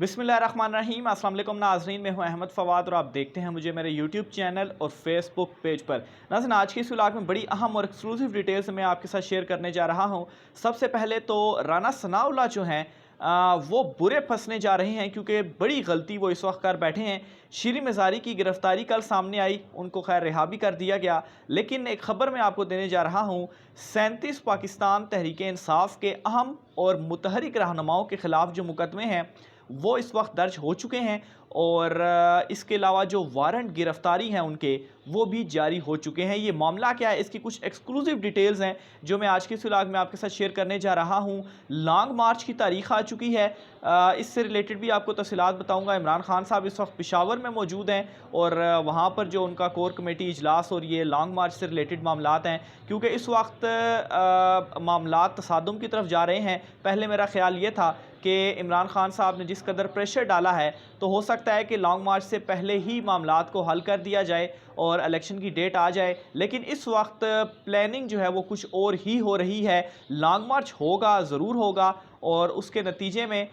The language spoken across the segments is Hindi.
बिस्मिल्लाहिर्रहमानिर्रहीम। अस्सलाम वालेकुम नाज़रीन, मैं हूं अहमद फ़वाद और आप देखते हैं मुझे मेरे यूट्यूब चैनल और फेसबुक पेज पर। नाज़रीन, आज की इस व्लॉग में बड़ी अहम और एक्सक्लूसिव डिटेल्स मैं आपके साथ शेयर करने जा रहा हूं। सबसे पहले तो राना सनाउल्लाह जो हैं वो बुरे फंसने जा रहे हैं, क्योंकि बड़ी गलती वो इस वक्त कर बैठे हैं। शीरी मज़ारी की गिरफ्तारी कल सामने आई, उनको खैर रिहा भी कर दिया गया, लेकिन एक ख़बर मैं आपको देने जा रहा हूँ। 37 पाकिस्तान तहरीक इंसाफ के अहम और मुतहरिक रहनुमाओं के ख़िलाफ़ जो मुकदमे हैं वो इस वक्त दर्ज हो चुके हैं, और इसके अलावा जो वारंट गिरफ्तारी हैं उनके वो भी जारी हो चुके हैं। ये मामला क्या है, इसकी कुछ एक्सक्लूसिव डिटेल्स हैं जो मैं आज के इस व्लॉग में आपके साथ शेयर करने जा रहा हूँ। लॉन्ग मार्च की तारीख आ चुकी है, इससे रिलेटेड भी आपको तफसीलात बताऊँगा। इमरान खान साहब इस वक्त पेशावर में मौजूद हैं और वहाँ पर जो उनका कोर कमेटी इजलास और ये लॉन्ग मार्च से रिलेटेड मामलात हैं, क्योंकि इस वक्त मामलात तसादुम की तरफ जा रहे हैं। पहले मेरा ख्याल ये था कि इमरान खान साहब ने जिस कदर प्रेशर डाला है तो हो सकता है कि लॉन्ग मार्च से पहले ही मामलात को हल कर दिया जाए और इलेक्शन की डेट आ जाए, लेकिन इस वक्त प्लानिंग जो है वो कुछ और ही हो रही है। लॉन्ग मार्च होगा, ज़रूर होगा, और उसके नतीजे में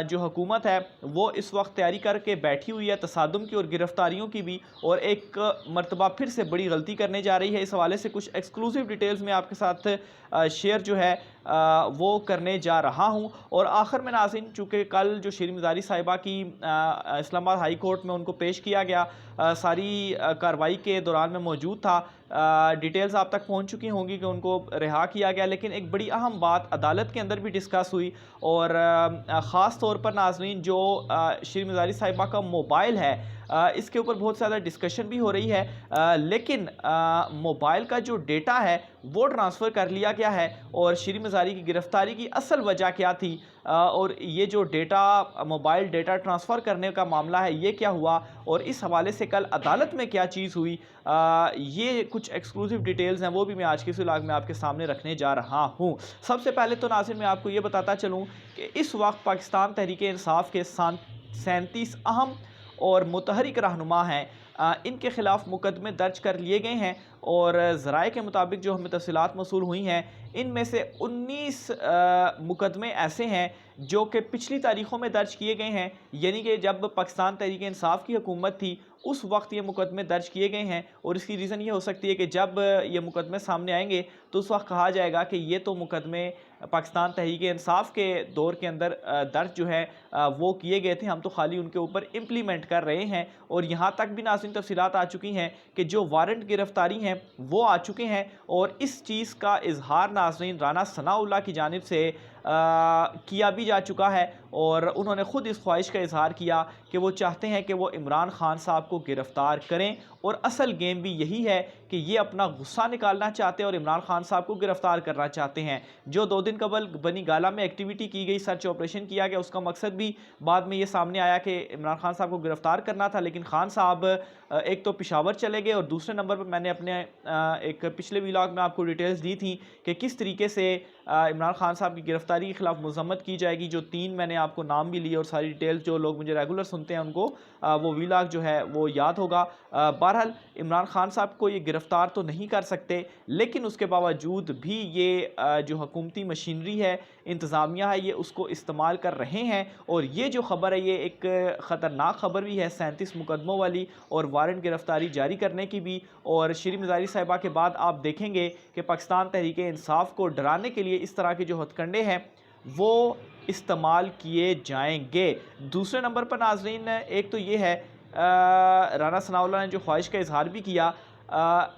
जो हुकूमत है वो इस वक्त तैयारी करके बैठी हुई है तसादुम की और गिरफ्तारियों की भी, और एक मरतबा फिर से बड़ी गलती करने जा रही है। इस हवाले से कुछ एक्सक्लूसिव डिटेल्स मैं आपके साथ शेयर जो है वो करने जा रहा हूँ। और आखिर में नाज़रीन, चूँकि कल जो शीरी मज़ारी साहिबा की इस्लामाबाद हाई कोर्ट में उनको पेश किया गया, सारी कार्रवाई के दौरान में मौजूद था, डिटेल्स आप तक पहुंच चुकी होंगी कि उनको रिहा किया गया, लेकिन एक बड़ी अहम बात अदालत के अंदर भी डिस्कस हुई, और ख़ास तौर पर नाज़रीन जो शीरी मज़ारी साहिबा का मोबाइल है इसके ऊपर बहुत ज़्यादा डिस्कशन भी हो रही है, लेकिन मोबाइल का जो डेटा है वो ट्रांसफ़र कर लिया गया है। और शीरी मज़ारी की गिरफ्तारी की असल वजह क्या थी, और ये जो डेटा मोबाइल डेटा ट्रांसफ़र करने का मामला है ये क्या हुआ, और इस हवाले से कल अदालत में क्या चीज़ हुई, ये कुछ एक्सक्लूसिव डिटेल्स हैं, वो भी मैं आज के इस व्लॉग में आपके सामने रखने जा रहा हूँ। सबसे पहले तो नाज़रीन मैं आपको ये बताता चलूँ कि इस वक्त पाकिस्तान तहरीक इंसाफ के 37 अहम और मुतहरिक रहनुमा हैं, इनके ख़िलाफ़ मुकदमे दर्ज कर लिए गए हैं, और ज़राए के मुताबिक जो हमें तफ़सीलात मौसूल हुई हैं, इनमें से 19 मुकदमे ऐसे हैं जो कि पिछली तारीख़ों में दर्ज किए गए हैं, यानी कि जब पाकिस्तान तहरीक इंसाफ की हुकूमत थी उस वक्त ये मुकदमे दर्ज किए गए हैं। और इसकी रीज़न ये हो सकती है कि जब ये मुकदमे सामने आएंगे तो उस वक्त कहा जाएगा कि ये तो मुकदमे पाकिस्तान तहरीक इंसाफ के दौर के अंदर दर्ज जो है वो किए गए थे, हम तो खाली उनके ऊपर इम्प्लीमेंट कर रहे हैं। और यहाँ तक भी नाज़रीन तफसीलात आ चुकी हैं कि जो वारंट गिरफ्तारी हैं वो आ चुके हैं, और इस चीज़ का इजहार नाज़रीन राना सनाउल्लाह की जानिब से किया भी जा चुका है, और उन्होंने ख़ुद इस ख्वाहिश का इजहार किया कि वो चाहते हैं कि वो इमरान खान साहब को गिरफ़्तार करें, और असल गेम भी यही है कि ये अपना गुस्सा निकालना चाहते हैं और इमरान खान साहब को गिरफ़्तार करना चाहते हैं। जो 2 दिन कबल बनी गाला में एक्टिविटी की गई, सर्च ऑपरेशन किया गया, उसका मकसद भी बाद में ये सामने आया कि इमरान खान साहब को गिरफ़्तार करना था, लेकिन खान साहब एक तो पेशावर चले गए, और दूसरे नंबर पर मैंने अपने एक पिछले व्लॉग में आपको डिटेल्स दी थी कि किस तरीके से इमरान खान साहब की गिरफ्तारी के ख़िलाफ़ मज़म्मत की जाएगी। जो 3 मैंने आपको नाम भी लिए, और सारी डिटेल्स जो लोग मुझे रेगुलर सुनते हैं उनको वो व्लॉग जो है वो याद होगा। बहरहाल इमरान खान साहब को ये गिरफ़्तार तो नहीं कर सकते, लेकिन उसके बावजूद भी ये जो हुकूमती मशीनरी है, इंतज़ामिया है, ये उसको इस्तेमाल कर रहे हैं। और ये जो ख़बर है ये एक ख़तरनाक ख़बर भी है, 37 मुकदमों वाली और वारंट गिरफ्तारी जारी करने की भी। और शीरी मज़ारी साहिबा के बाद आप देखेंगे कि पाकिस्तान तहरीक इंसाफ को डराने के लिए इस तरह के जो हथकंडे हैं वो इस्तेमाल किए जाएंगे। दूसरे नंबर पर नाज़रीन एक तो ये है, राना सनाउल्लाह ने जो ख्वाहिश का इजहार भी किया,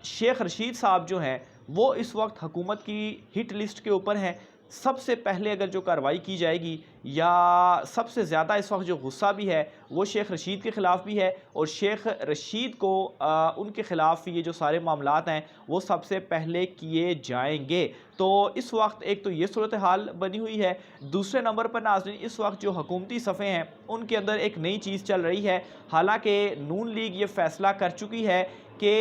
शेख रशीद साहब जो हैं वो इस वक्त हुकूमत की हिट लिस्ट के ऊपर हैं। सबसे पहले अगर जो कार्रवाई की जाएगी, या सबसे ज़्यादा इस वक्त जो गुस्सा भी है वो शेख रशीद के ख़िलाफ़ भी है, और शेख रशीद को उनके ख़िलाफ़ ये जो सारे मामलात हैं वो सबसे पहले किए जाएंगे। तो इस वक्त एक तो ये सूरत हाल बनी हुई है। दूसरे नंबर पर नाज़रीन इस वक्त जो हुकूमती सफ़े हैं उनके अंदर एक नई चीज़ चल रही है। हालांकि नून लीग ये फ़ैसला कर चुकी है कि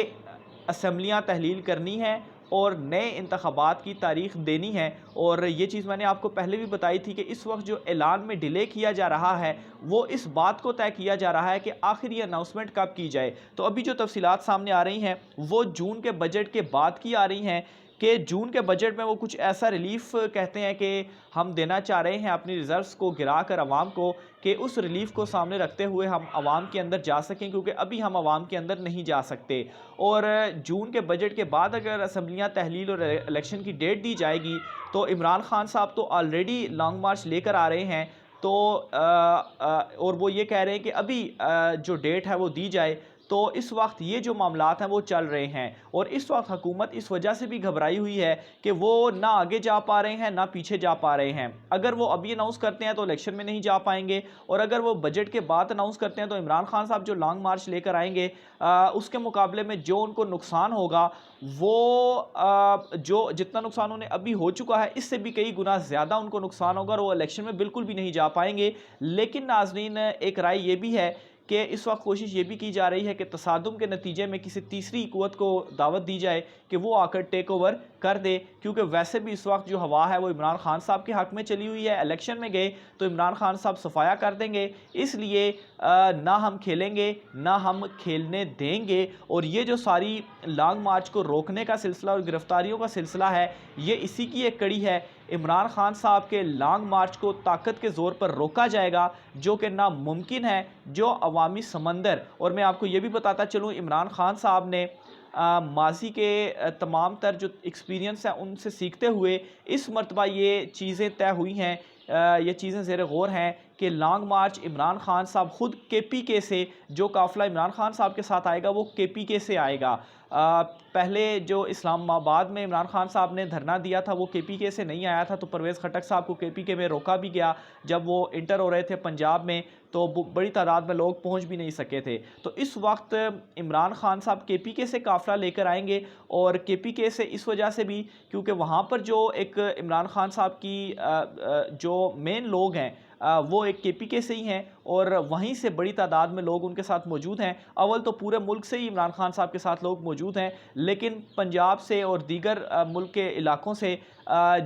असम्बलियाँ तहलील करनी है और नए इंतखाबात की तारीख़ देनी है, और ये चीज़ मैंने आपको पहले भी बताई थी कि इस वक्त जो ऐलान में डिले किया जा रहा है वो इस बात को तय किया जा रहा है कि आखिर ये अनाउंसमेंट कब की जाए। तो अभी जो तफसीलात सामने आ रही हैं वो जून के बजट के बाद की आ रही हैं कि जून के बजट में वो कुछ ऐसा रिलीफ कहते हैं कि हम देना चाह रहे हैं अपनी रिजर्व्स को गिरा कर आवाम को, कि उस रिलीफ को सामने रखते हुए हम आवाम के अंदर जा सकें, क्योंकि अभी हम आवाम के अंदर नहीं जा सकते। और जून के बजट के बाद अगर असम्बलियाँ तहलील और इलेक्शन की डेट दी जाएगी तो इमरान खान साहब तो ऑलरेडी लॉन्ग मार्च लेकर आ रहे हैं। तो और वो ये कह रहे हैं कि अभी जो डेट है वो दी जाए। तो इस वक्त ये जो मामलात हैं वो चल रहे हैं, और इस वक्त हुकूमत इस वजह से भी घबराई हुई है कि वो ना आगे जा पा रहे हैं ना पीछे जा पा रहे हैं। अगर वो अभी अनाउंस करते हैं तो इलेक्शन में नहीं जा पाएंगे, और अगर वो बजट के बाद अनाउंस करते हैं तो इमरान खान साहब जो लॉन्ग मार्च लेकर आएंगे उसके मुकाबले में जो उनको नुकसान होगा वो जो जितना नुकसान उन्हें अभी हो चुका है इससे भी कई गुना ज़्यादा उनको नुकसान होगा, और वो इलेक्शन में बिल्कुल भी नहीं जा पाएंगे। लेकिन नाजरीन, एक राय ये भी है कि इस वक्त कोशिश ये भी की जा रही है कि तसादुम के नतीजे में किसी तीसरी क़ुव्वत को दावत दी जाए कि वो आकर टेक ओवर कर दे, क्योंकि वैसे भी इस वक्त जो हवा है वो इमरान खान साहब के हक़ में चली हुई है। इलेक्शन में गए तो इमरान खान साहब सफाया कर देंगे, इसलिए ना हम खेलेंगे ना हम खेलने देंगे। और ये जो सारी लॉन्ग मार्च को रोकने का सिलसिला और गिरफ्तारियों का सिलसिला है, ये इसी की एक कड़ी है। इमरान खान साहब के लॉन्ग मार्च को ताकत के ज़ोर पर रोका जाएगा, जो कि नामुमकिन है। जो अवामी समंदर, और मैं आपको ये भी बताता चलूँ, इमरान खान साहब ने माजी के तमाम तर जो एक्सपीरियंस है उनसे सीखते हुए इस मरतबा ये चीज़ें तय हुई हैं, ये चीज़ें ज़ेर गौर हैं कि लॉन्ग मार्च इमरान खान साहब ख़ुद KPK से, जो काफ़िला इमरान खान साहब के साथ आएगा वो KPK से आएगा। पहले जो इस्लामाबाद में इमरान खान साहब ने धरना दिया था वो KPK से नहीं आया था, तो परवेज़ खटक साहब को KPK में रोका भी गया जब वो इंटर हो रहे थे पंजाब में, तो बड़ी तादाद में लोग पहुंच भी नहीं सके थे। तो इस वक्त इमरान खान साहब KPK से काफ़िला लेकर आएंगे, और KPK से इस वजह से भी क्योंकि वहाँ पर जो एक इमरान खान साहब की जो मेन लोग हैं वो एक KPK से ही हैं, और वहीं से बड़ी तादाद में लोग उनके साथ मौजूद हैं। अव्वल तो पूरे मुल्क से ही इमरान खान साहब के साथ लोग मौजूद हैं, लेकिन पंजाब से और दीगर मुल्क के इलाकों से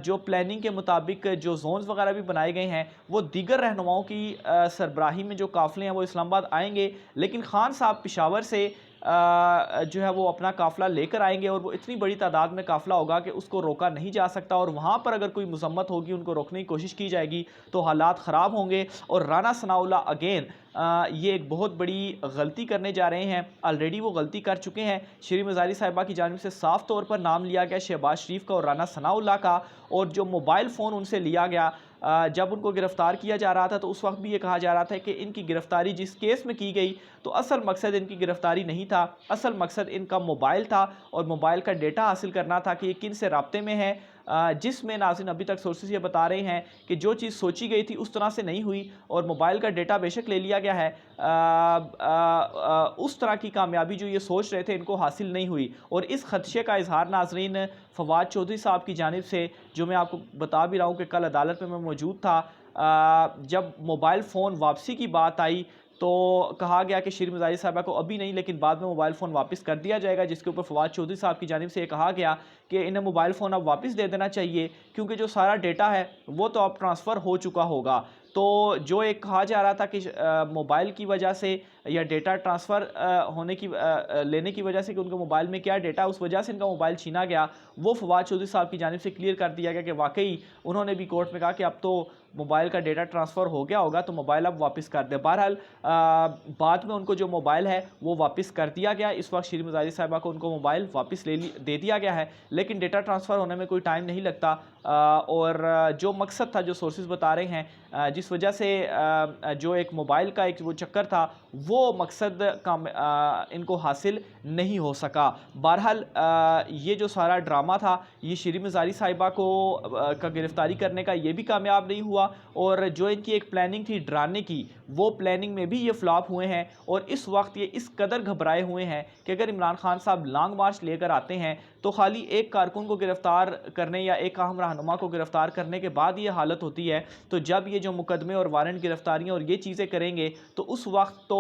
जो प्लानिंग के मुताबिक जो जोन्स वगैरह भी बनाए गए हैं, वो दीगर रहनुमाओं की सरबराही में जो काफ़िले हैं वो इस्लामाबाद आएंगे। लेकिन खान साहब पेशावर से जो है वो अपना काफ़िला लेकर आएंगे, और वो इतनी बड़ी तादाद में काफ़िला होगा कि उसको रोका नहीं जा सकता, और वहाँ पर अगर कोई मजम्मत होगी, उनको रोकने की कोशिश की जाएगी तो हालात ख़राब होंगे। और राना सनाउल्लाह अगेन ये एक बहुत बड़ी गलती करने जा रहे हैं, ऑलरेडी वो गलती कर चुके हैं। श्री मज़ारी साहिबा की जानिब से साफ़ तौर पर नाम लिया गया शहबाज शरीफ का और राना सनाउल्लाह का, और जो मोबाइल फ़ोन उनसे लिया गया जब उनको गिरफ़्तार किया जा रहा था तो उस वक्त भी ये कहा जा रहा था कि इनकी गिरफ़्तारी जिस केस में की गई तो असल मकसद इनकी गिरफ़्तारी नहीं था, असल मकसद इनका मोबाइल था और मोबाइल का डेटा हासिल करना था कि ये किन से राब्ते में है, जिसमें नाज़रीन अभी तक सोर्सेस ये बता रहे हैं कि जो चीज़ सोची गई थी उस तरह से नहीं हुई, और मोबाइल का डेटा बेशक ले लिया गया है, उस तरह की कामयाबी जो ये सोच रहे थे इनको हासिल नहीं हुई। और इस खदशे का इजहार नाज़रीन फवाद चौधरी साहब की जानिब से, जो मैं आपको बता भी रहा हूँ कि कल अदालत में मैं मौजूद था, जब मोबाइल फ़ोन वापसी की बात आई तो कहा गया कि श्री मज़ारी साहबा को अभी नहीं लेकिन बाद में मोबाइल फ़ोन वापस कर दिया जाएगा, जिसके ऊपर फवाद चौधरी साहब की जानिब से ये कहा गया कि इन्हें मोबाइल फ़ोन अब वापस दे देना चाहिए, क्योंकि जो सारा डेटा है वो तो अब ट्रांसफ़र हो चुका होगा। तो जो एक कहा जा रहा था कि मोबाइल की वजह से या डेटा ट्रांसफ़र होने की लेने की वजह से कि उनके मोबाइल में क्या डेटा, उस वजह से इनका मोबाइल छीना गया, वो फवाद चौधरी साहब की जानिब से क्लियर कर दिया गया कि वाकई उन्होंने भी कोर्ट में कहा कि अब तो मोबाइल का डेटा ट्रांसफ़र हो गया होगा तो मोबाइल अब वापस कर दे। बहरहाल बाद में उनको जो मोबाइल है वो वापस कर दिया गया। इस वक्त श्री मज़ारी साहिबा को उनको मोबाइल वापस दे दिया गया है, लेकिन डेटा ट्रांसफ़र होने में कोई टाइम नहीं लगता। और जो मकसद था, जो सोर्सेज बता रहे हैं, जिस वजह से जो एक मोबाइल का एक वो चक्कर था, वो मकसद इनको हासिल नहीं हो सका। बहरहाल ये जो सारा ड्रामा था, ये श्री मज़ारी साहिबा को का गिरफ़्तारी करने का ये भी कामयाब नहीं हुआ, और जो इनकी एक प्लानिंग थी डराने की, वो प्लानिंग में भी ये फ्लॉप हुए हैं। और इस वक्त ये इस कदर घबराए हुए हैं कि अगर इमरान खान साहब लॉन्ग मार्च लेकर आते हैं तो खाली एक कारकुन को गिरफ़्तार करने या एक अहम रहनुमा को गिरफ़्तार करने के बाद ये हालत होती है, तो जब ये जो मुकदमे और वारंट गिरफ़्तारियाँ और ये चीज़ें करेंगे तो उस वक्त तो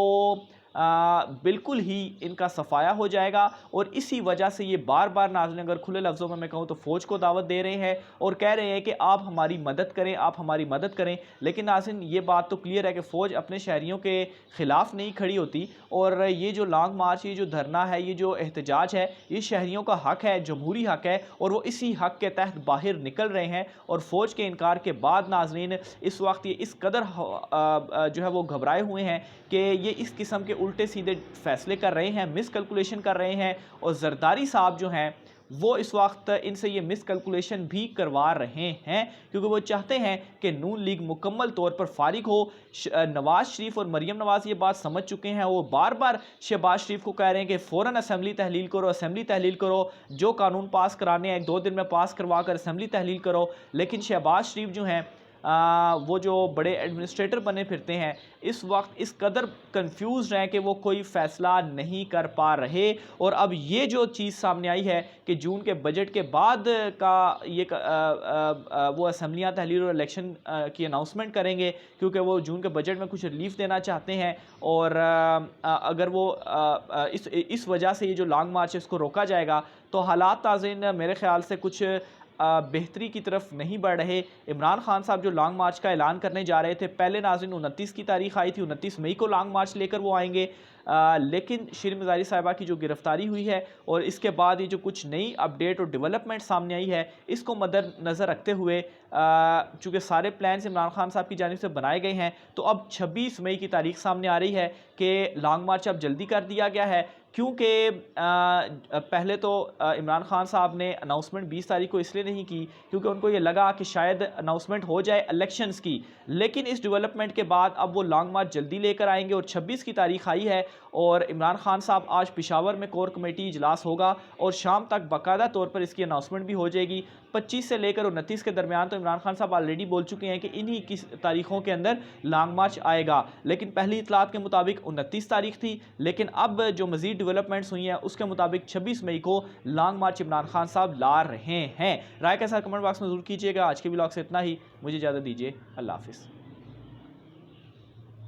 बिल्कुल ही इनका सफाया हो जाएगा। और इसी वजह से ये बार बार नाज़रीन अगर खुले लफ्ज़ों में मैं कहूँ तो फ़ौज को दावत दे रहे हैं और कह रहे हैं कि आप हमारी मदद करें, आप हमारी मदद करें। लेकिन नाज़रीन ये बात तो क्लियर है कि फ़ौज अपने शहरियों के ख़िलाफ़ नहीं खड़ी होती। और ये जो लॉन्ग मार्च, ये जो धरना है, ये जो एहतजाज है, ये शहरियों का हक़ है, जमहूरी हक़ है, और वो इसी हक़ के तहत बाहर निकल रहे हैं। और फ़ौज के इनकार के बाद नाज़रीन इस वक्त ये इस कदर जो है वो घबराए हुए हैं कि ये इस किस्म के उल्टे सीधे फ़ैसले कर रहे हैं, मिस कैलकुलेशन कर रहे हैं। और जरदारी साहब जो हैं वो इस वक्त इनसे ये मिस कैलकुलेशन भी करवा रहे हैं, क्योंकि वो चाहते हैं कि नून लीग मुकम्मल तौर पर फारिग हो। नवाज शरीफ और मरीम नवाज ये बात समझ चुके हैं। वो बार बार शहबाज शरीफ को कह रहे हैं कि फ़ौरन असम्बली तहलील करो, असम्बली तहलील करो, जो कानून पास कराने हैं 2 दिन में पास करवा कर असम्बली तहलील करो। लेकिन शहबाज शरीफ जो हैं वो जो बड़े एडमिनिस्ट्रेटर बने फिरते हैं, इस वक्त इस कदर कंफ्यूज हैं कि वो कोई फ़ैसला नहीं कर पा रहे। और अब ये जो चीज़ सामने आई है कि जून के बजट के बाद का ये वो असम्बलियाँ तहलील और इलेक्शन की अनाउंसमेंट करेंगे, क्योंकि वो जून के बजट में कुछ रिलीफ देना चाहते हैं। और अगर वो इस वजह से ये जो लॉन्ग मार्च है इसको रोका जाएगा तो हालात नाज़रीन मेरे ख़्याल से कुछ बेहतरी की तरफ नहीं बढ़ रहे। इमरान खान साहब जो लॉन्ग मार्च का ऐलान करने जा रहे थे, पहले नाज़रीन 29 की तारीख आई थी, 29 मई को लॉन्ग मार्च लेकर वो आएंगे। लेकिन शिरीन मज़ारी साहिबा की जो गिरफ्तारी हुई है और इसके बाद ये जो कुछ नई अपडेट और डेवलपमेंट सामने आई है, इसको मद्देनज़र रखते हुए चूँकि सारे प्लान्स इमरान खान साहब की जानिब से बनाए गए हैं, तो अब 26 मई की तारीख सामने आ रही है कि लॉन्ग मार्च अब जल्दी कर दिया गया है। क्योंकि पहले तो इमरान खान साहब ने अनाउंसमेंट 20 तारीख को इसलिए नहीं की क्योंकि उनको ये लगा कि शायद अनाउंसमेंट हो जाए इलेक्शंस की। लेकिन इस डेवलपमेंट के बाद अब वो लॉन्ग मार्च जल्दी लेकर आएंगे और 26 की तारीख आई है। और इमरान खान साहब आज पेशावर में कोर कमेटी इजलास होगा और शाम तक बाकायदा तौर पर इसकी अनाउंसमेंट भी हो जाएगी। 25 से लेकर 29 के दरमियान तो इमरान खान साहब ऑलरेडी बोल चुके हैं कि इन्हीं की तारीखों के अंदर लॉन्ग मार्च आएगा। लेकिन पहली इतलात के मुताबिक 29 तारीख थी, लेकिन अब जो मज़ीद डेवलपमेंट्स हुई हैं उसके मुताबिक 26 मई को लॉन्ग मार्च इमरान खान साहब ला रहे हैं। राय के साथ कमेंट बॉक्स में ज़रूर कीजिएगा। आज के व्लॉग से इतना ही, मुझे इजाज़त दीजिए। अल्लाह हाफ़िज़।